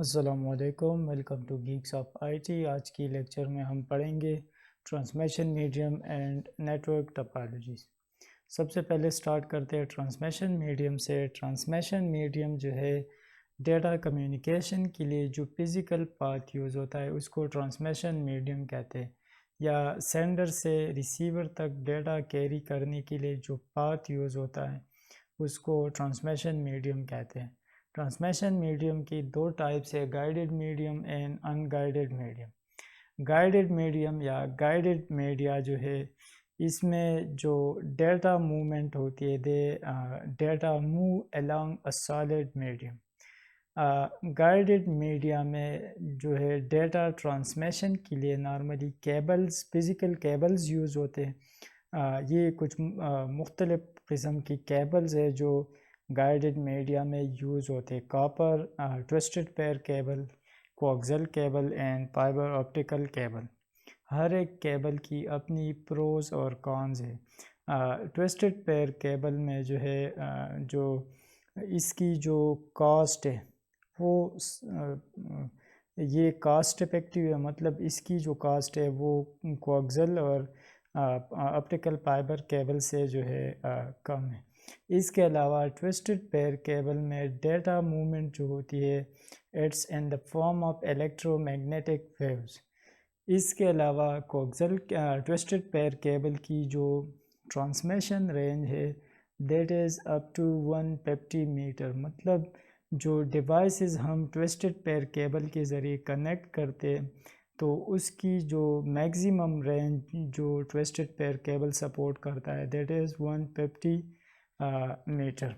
السلام علیکم، welcome to geeks of I T. آج کی لیکچر میں ہم پڑھیں گے transmission medium and network topologies. سب سے پہلے سٹارٹ کرتے ہیں ٹرانسمیشن میڈیم سے۔ ٹرانسمیشن میڈیم جو ہے ڈیٹا کمیونیکیشن کے لیے جو فزیکل پاتھ یوز ہوتا ہے اس کو ٹرانسمیشن میڈیم کہتے ہیں، یا سینڈر سے ریسیور تک ڈیٹا کیری کرنے کے لیے جو پاتھ یوز ہوتا ہے اس کو ٹرانسمیشن میڈیم کہتے ہیں۔ ٹرانسمیشن میڈیم کی دو ٹائپس ہے، guided medium and in guided medium. Guided medium یا گائیڈڈ میڈیا جو ہے اس میں جو ڈیٹا موومنٹ ہوتی ہے data move along a solid medium۔ Guided media میں جو ہے ڈیٹا ٹرانسمیشن کے لیے normally cables, physical cables use ہوتے ہیں۔ یہ کچھ مختلف قسم کی کیبلز ہے جو گائیڈڈ میڈیا میں یوز ہوتے ہیں: copper, twisted pair cable, coaxial cable and fibre optical cable. ہر ایک کیبل کی اپنی پروز اور کونز ہے۔ ٹوسٹڈ پیئر کیبل میں جو ہے جو اس کی جو کاسٹ ہے وہ یہ کاسٹ افیکٹیو ہے، مطلب اس کی جو کاسٹ ہے وہ کوگزل اور آپٹیکل فائبر کیبل سے جو ہے کم ہے۔ اس کے علاوہ ٹوسٹڈ پیئر کیبل میں ڈیٹا موومنٹ جو ہوتی ہے it's in the form of electromagnetic waves. اس کے علاوہ کوگزل ٹوسٹڈ پیئر کیبل کی جو ٹرانسمیشن رینج ہے that is up to 150 metre, مطلب جو ڈیوائسز ہم ٹوسٹڈ پیئر کیبل کے ذریعے کنیکٹ کرتے تو اس کی جو میگزیمم رینج جو ٹوسٹڈ پیئر کیبل سپورٹ کرتا ہے that is 150 metre.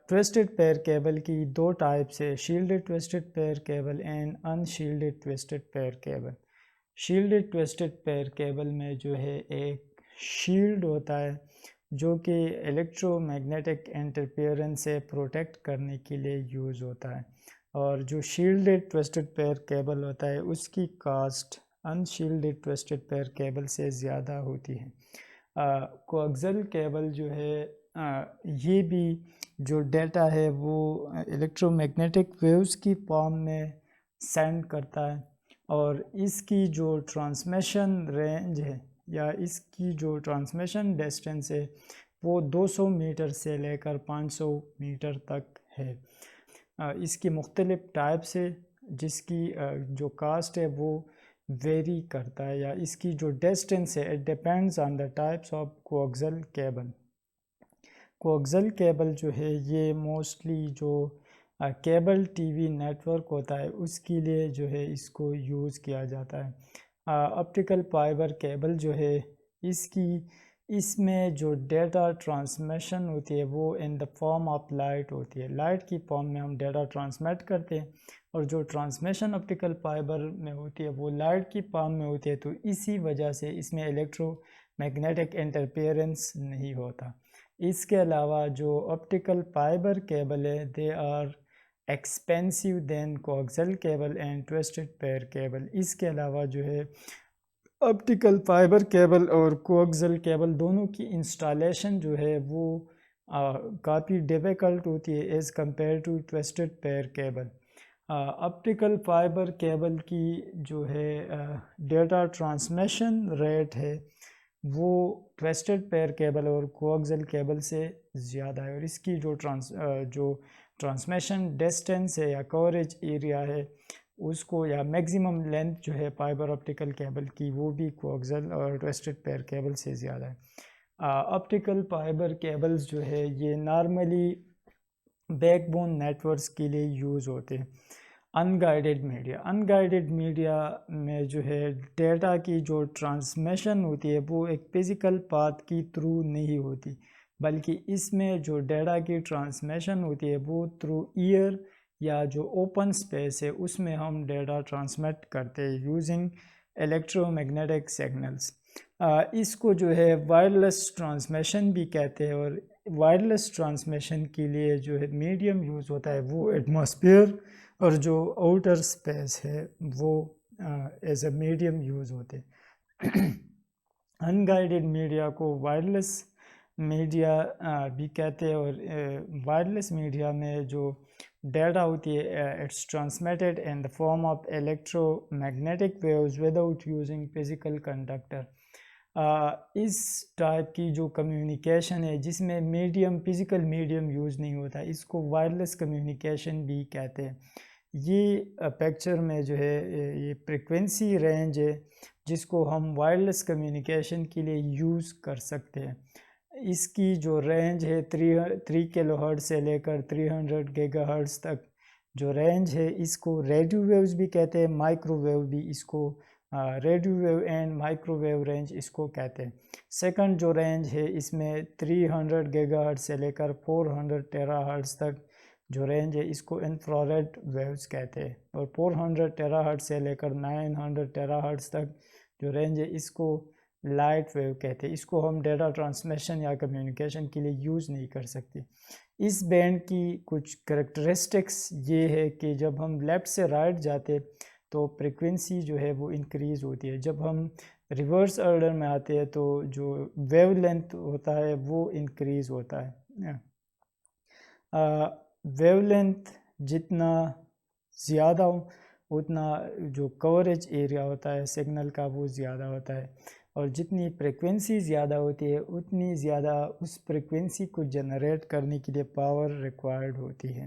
Twisted pair cable کی دو ٹائپس ہے، shielded twisted pair cable and unshielded twisted pair cable. Shielded twisted pair cable میں جو ہے ایک شیلڈ ہوتا ہے جو کہ الیکٹرو میگنیٹک انٹرفیئرنس سے پروٹیکٹ کرنے کے لیے یوز ہوتا ہے، اور جو شیلڈڈ ٹوسٹڈ پیئر کیبل ہوتا ہے اس کی کاسٹ ان شیلڈڈ ٹوسٹڈ پیئر کیبل سے زیادہ ہوتی ہے۔ کوگزل کیبل جو ہے یہ بھی جو ڈیٹا ہے وہ الیکٹرو میگنیٹک ویوز کی فارم میں سینڈ کرتا ہے، اور اس کی جو ٹرانسمیشن رینج ہے یا اس کی جو ٹرانسمیشن ڈسٹینس ہے وہ 200 میٹر سے لے کر 500 میٹر تک ہے۔ اس کی مختلف ٹائپس ہے جس کی جو کاسٹ ہے وہ ویری کرتا ہے، یا اس کی جو ڈسٹینس ہے it depends on the types of coaxial cable. Coaxial cable جو ہے یہ موسٹلی جو cable T V network ہوتا ہے اس کے لیے جو ہے اس کو یوز کیا جاتا ہے۔ آپٹیکل فائبر کیبل جو ہے اس میں جو ڈیٹا ٹرانسمیشن ہوتی ہے وہ ان دا فارم آف لائٹ ہوتی ہے، لائٹ کی فارم میں ہم ڈیٹا ٹرانسمیٹ کرتے ہیں، اور جو ٹرانسمیشن آپٹیکل فائبر میں ہوتی ہے وہ لائٹ کی فارم میں ہوتی ہے، تو اسی وجہ سے اس میں الیکٹرو میگنیٹک انٹرفیئرنس نہیں ہوتا۔ اس کے علاوہ جو آپٹیکل فائبر کیبل ہے they are expensive then coaxial cable and twisted pair cable. اس کے علاوہ جو ہے آپٹیکل فائبر کیبل اور کوگزل کیبل دونوں کی انسٹالیشن جو ہے وہ کافی ڈیفیکلٹ ہوتی ہے as compare to twisted pair cable. Optical fibre cable کی جو ہے ڈیٹا ٹرانسمیشن ریٹ ہے وہ ٹوسٹڈ پیئر کیبل اور کوگزل کیبل سے زیادہ ہے، اور اس کی جو ٹرانسمیشن ڈسٹینس ہے یا کوریج ایریا ہے اس کو، یا میگزیمم لینتھ جو ہے فائبر آپٹیکل کیبل کی وہ بھی کوگزل اور ٹوسٹڈ پیئر کیبل سے زیادہ ہے۔ آپٹیکل فائبر کیبلز جو ہے یہ normally backbone networks کے لیے یوز ہوتے ہیں۔ ان گائیڈڈ میڈیا میں جو ہے ڈیٹا کی جو ٹرانسمیشن ہوتی ہے وہ ایک فزیکل پاتھ کی تھرو نہیں ہوتی، بلکہ اس میں جو ڈیٹا کی ٹرانسمیشن ہوتی ہے وہ تھرو ایئر یا جو اوپن سپیس ہے اس میں ہم ڈیٹا ٹرانسمیٹ کرتے ہیں یوزنگ الیکٹرو میگنیٹک سگنلز۔ اس کو جو ہے وائرلیس ٹرانسمیشن بھی کہتے ہیں، اور وائرلیس ٹرانسمیشن کے لیے جو ہے میڈیم یوز ہوتا ہے وہ ایٹماسفیئر، اور جو آؤٹر سپیس ہے وہ ایز اے میڈیم یوز ہوتے ہیں۔ ان گائیڈڈ میڈیا کو وائرلیس میڈیا بھی کہتے ہیں، اور وائرلیس میڈیا میں جو ڈیٹا ہوتی ہے it's transmitted in the form of electromagnetic waves without using physical conductor. اس ٹائپ کی جو کمیونیکیشن ہے جس میں میڈیم فزیکل میڈیم یوز نہیں ہوتا، اس کو وائرلیس کمیونیکیشن بھی کہتے ہیں۔ یہ پکچر میں جو ہے یہ فریکوینسی رینج ہے جس کو ہم وائرلیس کمیونیکیشن کے لیے یوز کر سکتے ہیں۔ اس کی جو رینج ہے 3 کلو ہرٹز سے لے کر 300 گیگا ہرٹز تک جو رینج ہے، اس کو ریڈیو ویوز بھی کہتے ہیں، مائکرو ویو بھی اس کو radio wave and microwave range اس کو کہتے ہیں۔ سیکنڈ جو رینج ہے اس میں 300 گیگا ہرٹز سے لے کر 400 ٹیرا ہرٹز تک جو رینج ہے اس کو انفراریڈ ویوز کہتے ہیں، اور 400 ٹیرا ہرٹز سے لے کر 900 ٹیرا ہرٹز تک جو رینج ہے اس کو لائٹ ویو کہتے ہیں۔ اس کو ہم ڈیٹا ٹرانسمیشن یا کمیونیکیشن کے لیے یوز نہیں کر سکتے۔ اس بینڈ کی کچھ کریکٹرسٹکس یہ ہے کہ جب ہم لیفٹ سے رائٹ جاتے تو فریکوینسی جو ہے وہ انکریز ہوتی ہے، جب ہم ریورس آرڈر میں آتے ہیں تو جو ویو لینتھ ہوتا ہے وہ انکریز ہوتا ہے۔ ویو لینتھ جتنا زیادہ ہو اتنا جو کوریج ایریا ہوتا ہے سگنل کا وہ زیادہ ہوتا ہے، اور جتنی فریکوینسی زیادہ ہوتی ہے اتنی زیادہ اس فریکوینسی کو جنریٹ کرنے کے لیے پاور ریکوائرڈ ہوتی ہے۔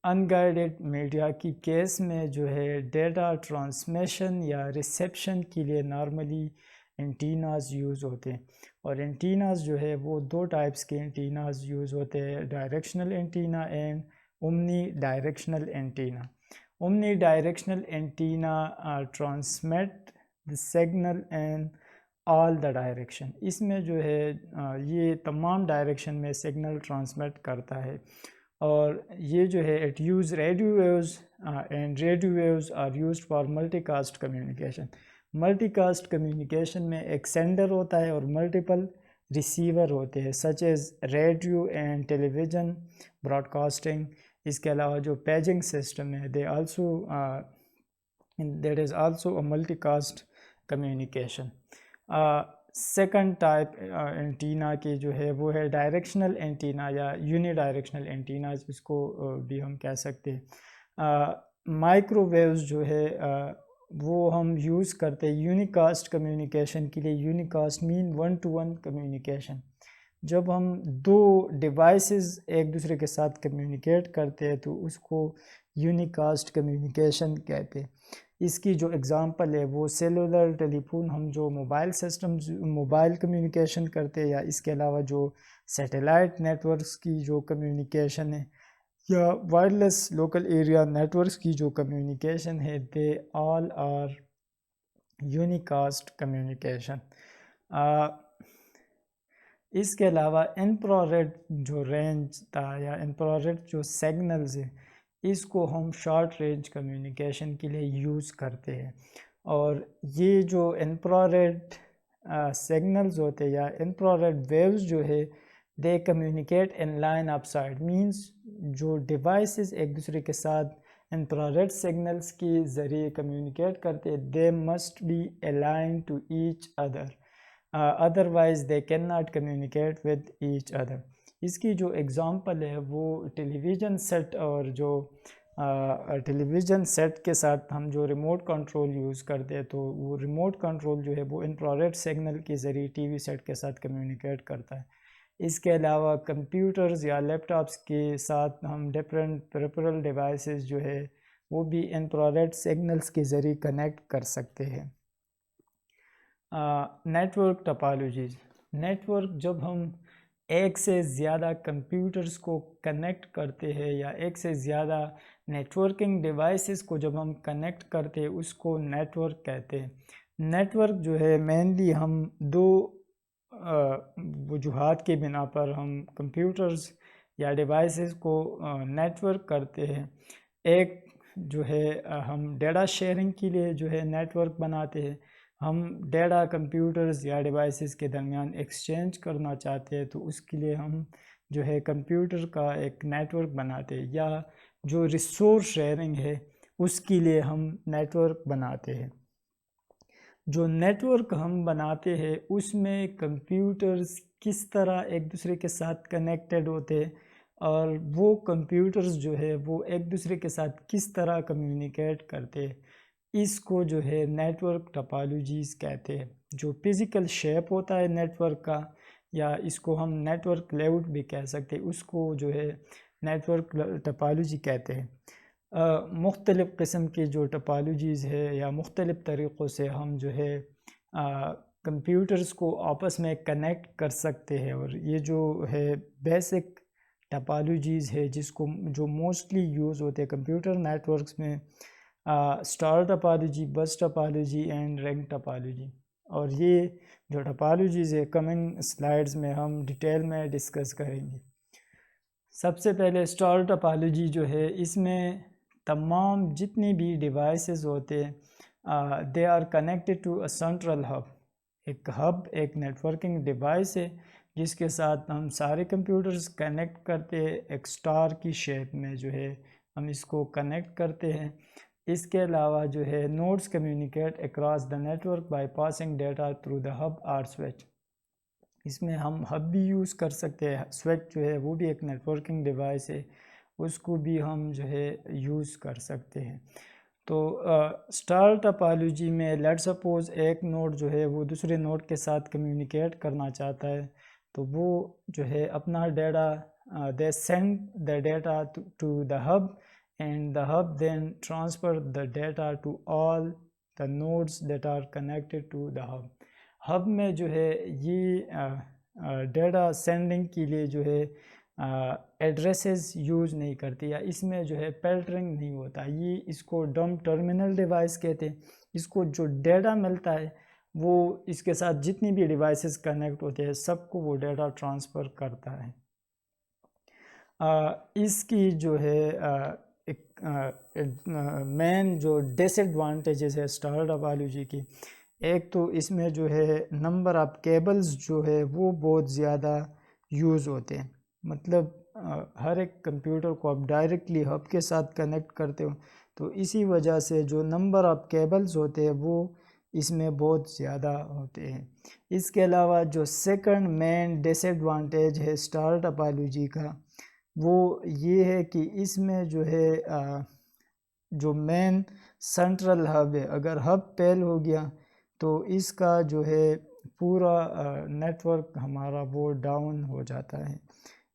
ان گائیڈڈ میڈیا کی کیس میں جو ہے ڈیٹا ٹرانسمیشن یا ریسیپشن کے لیے نارملی اینٹیناز یوز ہوتے ہیں، اور اینٹیناز جو ہے وہ 2 ٹائپس کے اینٹیناز یوز ہوتے ہیں، directional antenna and omni directional antenna. Omni directional antenna transmit the signal in all the direction۔ اس میں جو ہے یہ تمام ڈائریکشن میں سگنل ٹرانسمٹ کرتا ہے، اور یہ جو ہے it use radio waves and radio waves are used for multicast communication. Multicast communication میں ایک سینڈر ہوتا ہے اور ملٹیپل ریسیور ہوتے ہیں، such as radio and television broadcasting. اس کے علاوہ جو پیجنگ سسٹم ہے that is also a multicast communication. Second type antenna کی جو ہے وہ ہے ڈائریکشنل اینٹینا یا یونی ڈائریکشنل اینٹیناز، اس کو بھی ہم کہہ سکتے ہیں۔ مائکرو ویوز جو ہے وہ ہم یوز کرتے ہیں یونیکاسٹ کمیونیکیشن کے لیے۔ یونیکاسٹ مین 1 to 1 کمیونیکیشن۔ جب ہم 2 ڈیوائسز ایک دوسرے کے ساتھ کمیونیکیٹ کرتے ہیں تو اس کو یونیکاسٹ کمیونیکیشن کہتے ہیں۔ اس کی جو اگزامپل ہے وہ سیلولر ٹیلی فون، ہم جو موبائل سسٹمز موبائل کمیونیکیشن کرتے ہیں، یا اس کے علاوہ جو سیٹلائٹ نیٹ ورکس کی جو کمیونیکیشن ہے، یا wireless local area networks کی جو کمیونیکیشن ہے، they all are unicast communication. اس کے علاوہ انفراریڈ جو رینج تھا یا انفراریڈ جو سگنلز ہے، اس کو ہم شارٹ رینج کمیونیکیشن کے لیے یوز کرتے ہیں، اور یہ جو انفراریڈ سگنلز ہوتے ہیں یا انفراریڈ ویوز جو ہے they communicate in line of sight, means جو ڈیوائسز ایک دوسرے کے ساتھ انفراریڈ سگنلز کے ذریعے کمیونیکیٹ کرتے ہیں، they must be align to each other, otherwise they can not communicate with each other. اس کی جو اگزامپل ہے وہ ٹیلی ویژن سیٹ، اور جو ٹیلی ویژن سیٹ کے ساتھ ہم جو ریموٹ کنٹرول یوز کرتے ہیں تو وہ ریموٹ کنٹرول جو ہے وہ انفراریڈ سگنل کے ذریعے ٹی وی سیٹ کے ساتھ کمیونیکیٹ کرتا ہے۔ اس کے علاوہ کمپیوٹرز یا لیپ ٹاپس کے ساتھ ہم ڈفرینٹ پریفرل ڈیوائسز جو ہے وہ بھی انفراریڈ سگنلز کے ذریعے کنیکٹ کر سکتے ہیں۔ Network topologies. Network جب ہم ایک سے زیادہ کمپیوٹرز کو کنیکٹ کرتے ہیں یا ایک سے زیادہ نیٹ ورکنگ ڈیوائسز کو جب ہم کنیکٹ کرتے ہیں اس کو نیٹ ورک کہتے ہیں۔ نیٹ ورک جو ہے مینلی ہم 2 وجوہات کے بنا پر ہم کمپیوٹرز یا ڈیوائسز کو نیٹ ورک کرتے ہیں۔ ایک جو ہے ہم ڈیٹا شیئرنگ کے لیے جو ہے نیٹ ورک بناتے ہیں، ہم ڈیٹا کمپیوٹرز یا ڈیوائسز کے درمیان ایکسچینج کرنا چاہتے ہیں تو اس کے لیے ہم جو ہے کمپیوٹر کا ایک نیٹ ورک بناتے ہیں، یا جو ریسورس شیئرنگ ہے اس کے لیے ہم نیٹ ورک بناتے ہیں۔ جو نیٹ ورک ہم بناتے ہیں اس میں کمپیوٹرز کس طرح ایک دوسرے کے ساتھ کنیکٹڈ ہوتے ہیں اور وہ کمپیوٹرز جو ہے وہ ایک دوسرے کے ساتھ کس طرح کمیونیکیٹ کرتے ہیں، اس کو جو ہے نیٹ ورک ٹپالوجیز کہتے ہیں۔ جو فزیکل شیپ ہوتا ہے نیٹ ورک کا، یا اس کو ہم نیٹ ورک لیاؤٹ بھی کہہ سکتے ہیں، اس کو جو ہے نیٹ ورک ٹپالوجی کہتے ہیں۔ مختلف قسم کی جو ٹپالوجیز ہے یا مختلف طریقوں سے ہم جو ہے کمپیوٹرز کو آپس میں کنیکٹ کر سکتے ہیں، اور یہ جو ہے بیسک ٹپالوجیز ہے جس کو جو موسٹلی یوز ہوتے ہیں کمپیوٹر نیٹ ورکس میں، star topology, bus topology and ring topology. اور یہ جو ٹپالوجیز ہے کمنگ سلائیڈز میں ہم ڈیٹیل میں ڈسکس کریں گے۔ سب سے پہلے اسٹار ٹپالوجی جو ہے، اس میں تمام جتنی بھی ڈیوائسز ہوتے ہیں they are connected to a central hub. ایک ہب ایک نیٹ ورکنگ ڈیوائس ہے جس کے ساتھ ہم سارے کمپیوٹرز کنیکٹ کرتے ہیں، ایک اسٹار کی شیپ میں جو ہے ہم اس کو کنیکٹ کرتے ہیں۔ اس کے علاوہ جو ہے nodes communicate across the network by passing data through the hub اور سوئچ۔ اس میں ہم ہب بھی یوز کر سکتے ہیں، سوئچ جو ہے وہ بھی ایک نیٹ ورکنگ ڈیوائس ہے، اس کو بھی ہم جو ہے یوز کر سکتے ہیں۔ تو اسٹار ٹپالوجی میں لیٹ سپوز ایک نوڈ جو ہے وہ دوسرے نوڈ کے ساتھ کمیونیکیٹ کرنا چاہتا ہے، تو وہ جو ہے اپنا data they send the data to the hub and the hub then transfer the data to all the nodes that are connected to the hub. Hub میں جو ہے یہ ڈیٹا سینڈنگ کے لیے جو ہے ایڈریسز یوز نہیں کرتی، یا اس میں جو ہے فلٹرنگ نہیں ہوتا، یہ اس کو ڈم ٹرمینل ڈیوائس کہتے ہیں۔ اس کو جو ڈیٹا ملتا ہے وہ اس کے ساتھ جتنی بھی ڈیوائسز کنیکٹ ہوتے ہیں سب کو وہ ڈیٹا ٹرانسفر کرتا ہے۔ اس کی جو ہے ایک مین جو ڈس ایڈوانٹیجز ہے اسٹار ٹپالوجی کی، ایک تو اس میں جو ہے نمبر آف کیبلز جو ہے وہ بہت زیادہ یوز ہوتے ہیں، مطلب ہر ایک کمپیوٹر کو آپ ڈائریکٹلی ہب کے ساتھ کنیکٹ کرتے ہو، تو اسی وجہ سے جو نمبر آف کیبلز ہوتے ہیں وہ اس میں بہت زیادہ ہوتے ہیں۔ اس کے علاوہ جو سیکنڈ مین ڈس ایڈوانٹیج ہے اسٹار ٹپالوجی کا، وہ یہ ہے کہ اس میں جو ہے جو مین سینٹرل ہب ہے، اگر ہب فیل ہو گیا تو اس کا جو ہے پورا نیٹ ورک ہمارا وہ ڈاؤن ہو جاتا ہے۔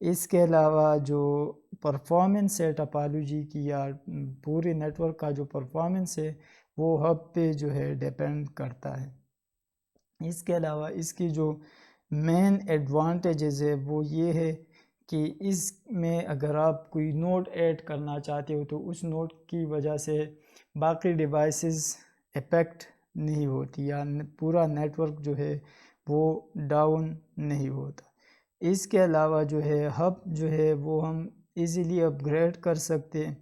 اس کے علاوہ جو پرفارمنس ہے ٹپالوجی کی، یا پورے نیٹ ورک کا جو پرفارمنس ہے وہ ہب پہ جو ہے ڈیپینڈ کرتا ہے۔ اس کے علاوہ اس کی جو مین ایڈوانٹیجز ہے وہ یہ ہے کہ اس میں اگر آپ کوئی نوڈ ایڈ کرنا چاہتے ہو تو اس نوڈ کی وجہ سے باقی ڈیوائسز افیکٹ نہیں ہوتی، یا پورا نیٹ ورک جو ہے وہ ڈاؤن نہیں ہوتا۔ اس کے علاوہ جو ہے ہب جو ہے وہ ہم ایزیلی اپ گریڈ کر سکتے ہیں۔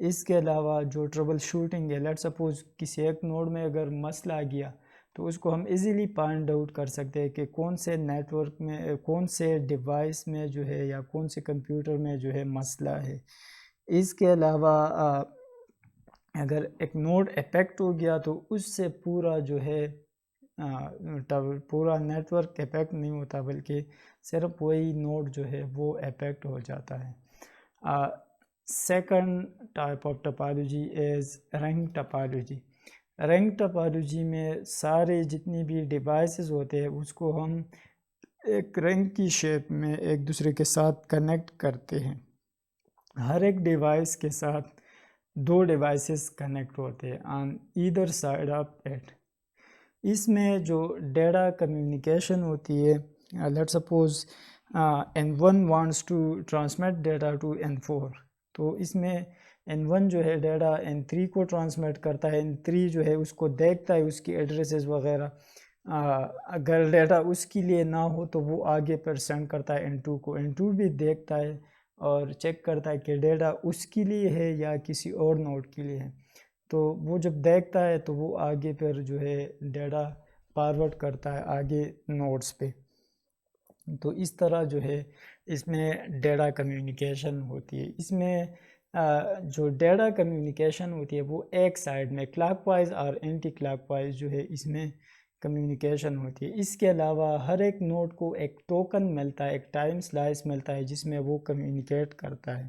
اس کے علاوہ جو ٹربل شوٹنگ ہے، لیٹ سپوز کسی ایک نوڈ میں اگر مسئلہ آ گیا تو اس کو ہم ایزیلی فائنڈ آؤٹ کر سکتے ہیں کہ کون سے نیٹ ورک میں، کون سے ڈیوائس میں جو ہے یا کون سے کمپیوٹر میں جو ہے مسئلہ ہے۔ اس کے علاوہ اگر ایک نوڈ افیکٹ ہو گیا تو اس سے پورا جو ہے پورا نیٹ ورک افیکٹ نہیں ہوتا، بلکہ صرف وہی نوڈ جو ہے وہ افیکٹ ہو جاتا ہے۔ Second type of topology is ring topology. Ring topology میں سارے جتنی بھی ڈیوائسز ہوتے ہیں اس کو ہم ایک رنگ کی شیپ میں ایک دوسرے کے ساتھ کنیکٹ کرتے ہیں۔ ہر ایک ڈیوائس کے ساتھ دو ڈیوائسز کنیکٹ ہوتے ہیں آن ایدر سائڈ آف اٹ۔ اس میں جو ڈیٹا کمیونیکیشن ہوتی ہے، let suppose N1 wants to transmit data to N4، تو اس میں N1 جو ہے ڈیٹا N3 کو ٹرانسمٹ کرتا ہے، N3 جو ہے اس کو دیکھتا ہے اس کی ایڈریسز وغیرہ، اگر ڈیٹا اس کے لیے نہ ہو تو وہ آگے پر سینڈ کرتا ہے N2 کو، N2 بھی دیکھتا ہے اور چیک کرتا ہے کہ ڈیٹا اس کے لیے ہے یا کسی اور نوڈ کے لیے ہے، تو وہ جب دیکھتا ہے تو وہ آگے پر جو ہے ڈیٹا فارورڈ کرتا ہے آگے نوڈز پہ۔ تو اس طرح جو ہے اس میں ڈیٹا کمیونیکیشن ہوتی ہے۔ اس میں جو ڈیٹا کمیونیکیشن ہوتی ہے وہ ایک سائڈ میں کلاک وائز اور اینٹی کلاک وائز جو ہے اس میں کمیونیکیشن ہوتی ہے۔ اس کے علاوہ ہر ایک نوڈ کو ایک ٹوکن ملتا ہے، ایک ٹائم سلائس ملتا ہے جس میں وہ کمیونیکیٹ کرتا ہے۔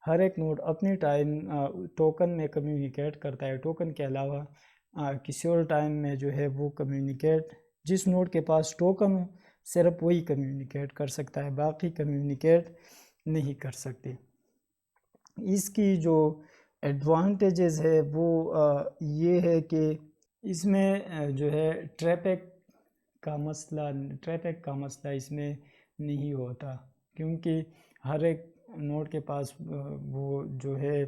ہر ایک نوڈ اپنی ٹائم ٹوکن میں کمیونیکیٹ کرتا ہے، ٹوکن کے علاوہ کسی اور ٹائم میں جو ہے وہ کمیونیکیٹ، جس نوڈ کے پاس ٹوکن ہو صرف وہی کمیونیکیٹ کر سکتا ہے، باقی کمیونیکیٹ نہیں کر سکتے۔ اس کی جو ایڈوانٹیجز ہے وہ یہ ہے کہ اس میں جو ہے ٹریفک کا مسئلہ اس میں نہیں ہوتا، کیونکہ ہر ایک نوڈ کے پاس وہ جو ہے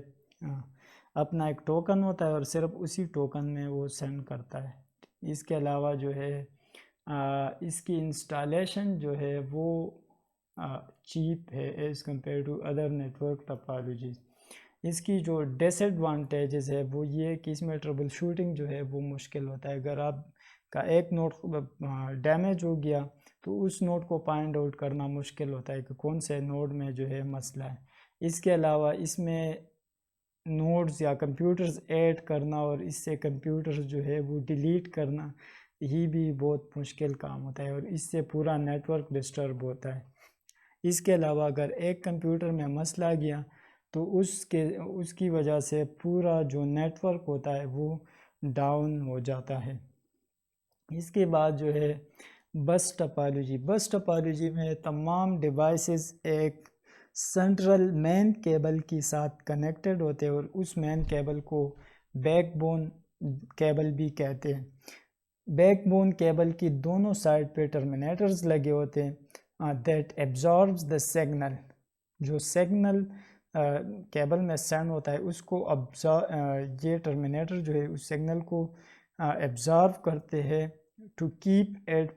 اپنا ایک ٹوکن ہوتا ہے اور صرف اسی ٹوکن میں وہ سینڈ کرتا ہے۔ اس کے علاوہ جو ہے اس کی انسٹالیشن جو ہے وہ چیپ ہے as compare to other network topologies. اس کی جو ڈس ایڈوانٹیجز ہے وہ یہ ہے کہ اس میں ٹربل شوٹنگ جو ہے وہ مشکل ہوتا ہے۔ اگر آپ کا ایک نوڈ ڈیمیج ہو گیا تو اس نوڈ کو فائنڈ آؤٹ کرنا مشکل ہوتا ہے کہ کون سے نوڈ میں جو ہے مسئلہ ہے۔ اس کے علاوہ اس میں نوڈز یا کمپیوٹرز ایڈ کرنا اور اس سے کمپیوٹرز جو ہے وہ ڈیلیٹ کرنا یہ بھی بہت مشکل کام ہوتا ہے، اور اس سے پورا نیٹ ورک ڈسٹرب ہوتا ہے۔ اس کے علاوہ اگر ایک کمپیوٹر میں مسئلہ آ گیا تو اس کی وجہ سے پورا جو نیٹ ورک ہوتا ہے وہ ڈاؤن ہو جاتا ہے۔ اس کے بعد جو ہے بس ٹپالوجی میں تمام ڈیوائسز ایک سنٹرل مین کیبل کے ساتھ کنیکٹڈ ہوتے ہیں، اور اس مین کیبل کو بیک بون کیبل بھی کہتے ہیں۔ بیک بون کیبل کی دونوں سائڈ پہ ٹرمینیٹرز لگے ہوتے ہیں that absorbs the signal، جو سگنل کیبل میں سینڈ ہوتا ہے اس کو یہ ٹرمینیٹر جو ہے اس سگنل کو ایبزارو کرتے ہیں to keep it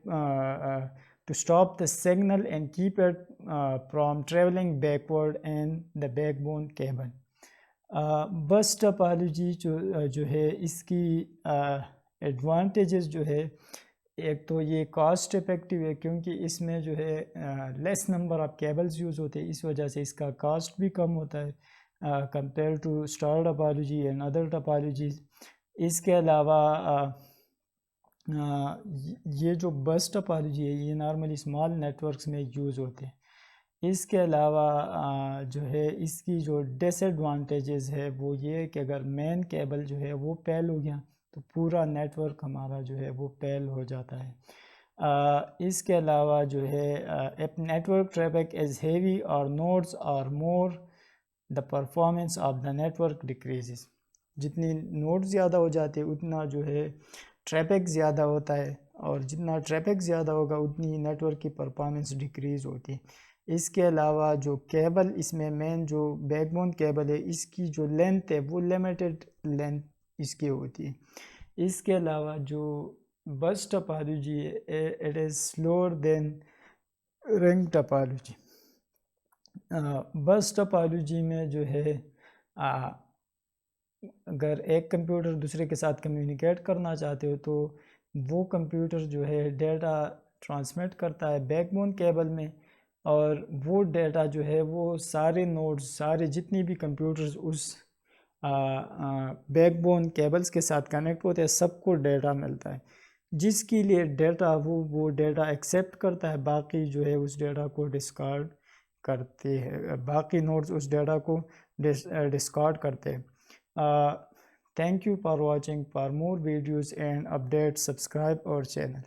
to stop the signal and keep it from traveling backward in the backbone cable۔ Bus topology جو ہے اس کی ایڈوانٹیجز جو ہے، ایک تو یہ کاسٹ افیکٹیو ہے کیونکہ اس میں جو ہے less number of cables use ہوتے ہیں، اس وجہ سے اس کا کاسٹ بھی کم ہوتا ہے compare to star topology and other topologies. اس کے علاوہ یہ جو بس ٹپالوجی ہے یہ نارملی اسمال نیٹ ورکس میں یوز ہوتے ہیں۔ اس کے علاوہ جو ہے اس کی جو ڈس ایڈوانٹیجز ہے وہ یہ ہے کہ اگر مین کیبل جو ہے وہ فیل ہو گیا تو پورا نیٹ ورک ہمارا جو ہے وہ فیل ہو جاتا ہے۔ اس کے علاوہ جو ہے network traffic is heavy اور نوڈز اور more the performance of the network decreases. جتنی نوڈ زیادہ ہو جاتے اتنا جو ہے ٹریفک زیادہ ہوتا ہے، اور جتنا ٹریفک زیادہ ہوگا اتنی نیٹ ورک کی پرفارمنس ڈیکریز ہوتی ہے۔ اس کے علاوہ جو کیبل اس میں مین جو بیک بون کیبل ہے اس کی جو لینتھ ہے وہ لیمیٹڈ لینتھ اس کی ہوتی ہے۔ اس کے علاوہ جو بس ٹپالوجی ہے it is silver then ring topology. Bus topology میں جو ہے اگر ایک کمپیوٹر دوسرے کے ساتھ کمیونیکیٹ کرنا چاہتے ہو تو وہ کمپیوٹر جو ہے ڈیٹا ٹرانسمٹ کرتا ہے بیک بون کیبل میں، اور وہ ڈیٹا جو ہے وہ سارے نوڈز، سارے جتنی بھی کمپیوٹرز اس بیک بون کیبلز کے ساتھ کنیکٹ ہوتے ہیں سب کو ڈیٹا ملتا ہے، جس کے لیے ڈیٹا وہ ڈیٹا ایکسیپٹ کرتا ہے، باقی جو ہے اس ڈیٹا کو ڈسکارڈ کرتے ہیں، باقی نوڈز اس ڈیٹا کو ڈسکارڈ کرتے ہیں۔ Thank you for watching. For more videos and updates, subscribe our channel.